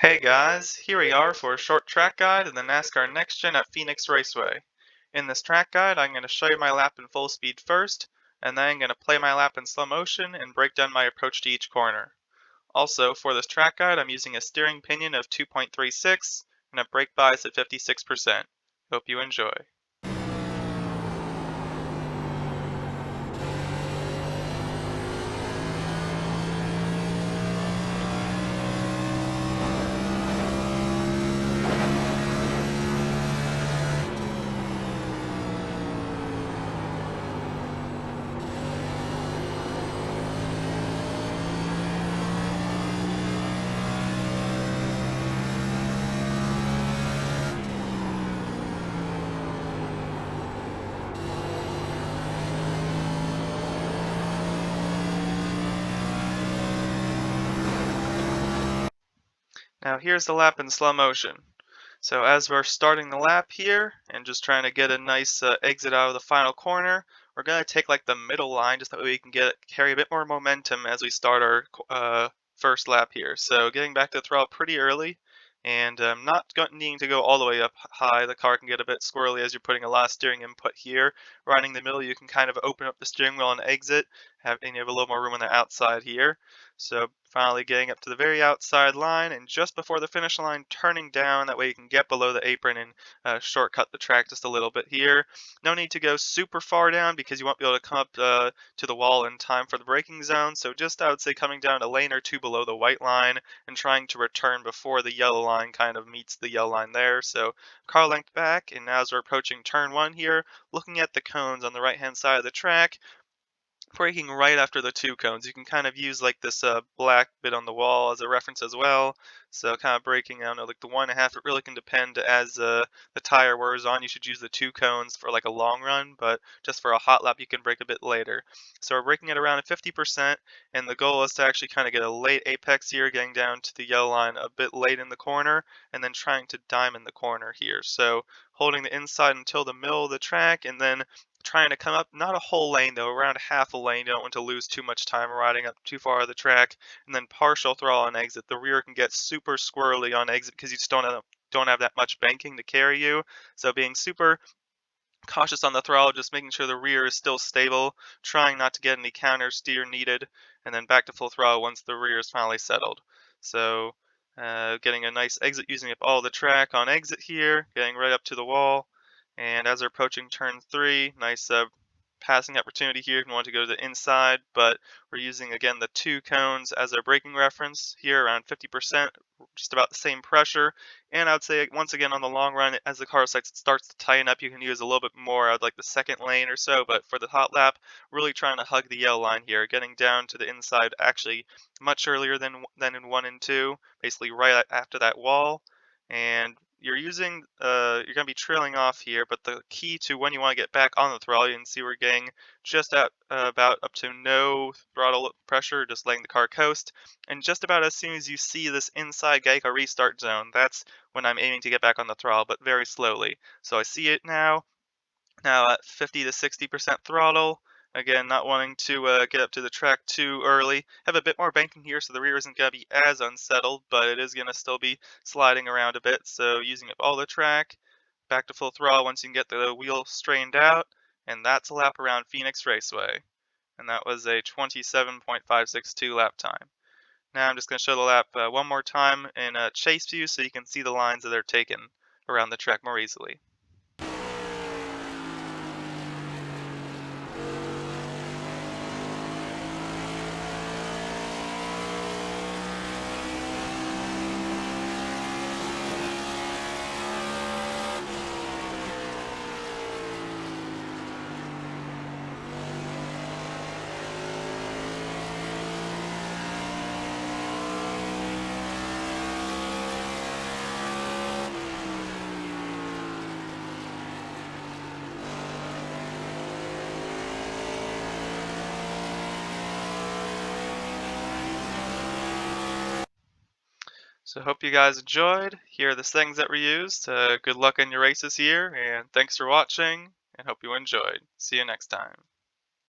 Hey guys, here we are for a short track guide in the NASCAR Next Gen at Phoenix Raceway. In this track guide, I'm going to show you my lap in full speed first, and then I'm going to play my lap in slow motion and break down my approach to each corner. Also, for this track guide, I'm using a steering pinion of 2.36 and a brake bias at 56%. Hope you enjoy. Now here's the lap in slow motion. So as we're starting the lap here and just trying to get a nice exit out of the final corner, we're going to take like the middle line just that way we can carry a bit more momentum as we start our first lap here. So getting back to the throttle pretty early and needing to go all the way up high. The car can get a bit squirrely as you're putting a lot of steering input here. Running the middle, you can kind of open up the steering wheel and exit, and you have a little more room on the outside here. So finally getting up to the very outside line and just before the finish line turning down, that way you can get below the apron and shortcut the track just a little bit here. No need to go super far down because you won't be able to come up to the wall in time for the braking zone, so just I would say coming down a lane or two below the white line and trying to return before the yellow line kind of meets the yellow line there. So car length back, and now as we're approaching turn one here, looking at the cones on the right hand side of the track, braking right after the two cones. You can kind of use like this black bit on the wall as a reference as well. So kind of braking, I don't know, like the 1.5, it really can depend as the tire wears on. You should use the two cones for like a long run, but just for a hot lap, you can brake a bit later. So we're braking at around at 50%, and the goal is to actually kind of get a late apex here, getting down to the yellow line a bit late in the corner, and then trying to diamond the corner here. So holding the inside until the middle of the track, and then trying to come up, not a whole lane though, around half a lane. You don't want to lose too much time riding up too far of the track, and then partial throttle on exit. The rear can get super squirrely on exit because you just don't have that much banking to carry you. So being super cautious on the throttle, just making sure the rear is still stable, trying not to get any counter steer needed, and then back to full throttle once the rear is finally settled. So getting a nice exit using up all the track on exit here, getting right up to the wall. And as we're approaching turn three, nice passing opportunity here if you want to go to the inside, but we're using again the two cones as our braking reference here around 50%, just about the same pressure. And I would say once again on the long run, as the car starts to tighten up, you can use a little bit more out like the second lane or so. But for the hot lap, really trying to hug the yellow line here, getting down to the inside actually much earlier than in one and two, basically right after that wall. And you're going to be trailing off here, but the key to when you want to get back on the throttle, you can see we're getting just at about up to no throttle pressure, just letting the car coast. And just about as soon as you see this inside Geico restart zone, that's when I'm aiming to get back on the throttle, but very slowly. So I see it now at 50 to 60% throttle. Again, not wanting to get up to the track too early. Have a bit more banking here, so the rear isn't going to be as unsettled, but it is going to still be sliding around a bit. So using up all the track, back to full throttle once you can get the wheel straightened out, and that's a lap around Phoenix Raceway. And that was a 27.562 lap time. Now I'm just going to show the lap one more time in a chase view so you can see the lines that are taken around the track more easily. So hope you guys enjoyed. Here are the things that were used. Good luck in your races here, and thanks for watching, and hope you enjoyed. See you next time.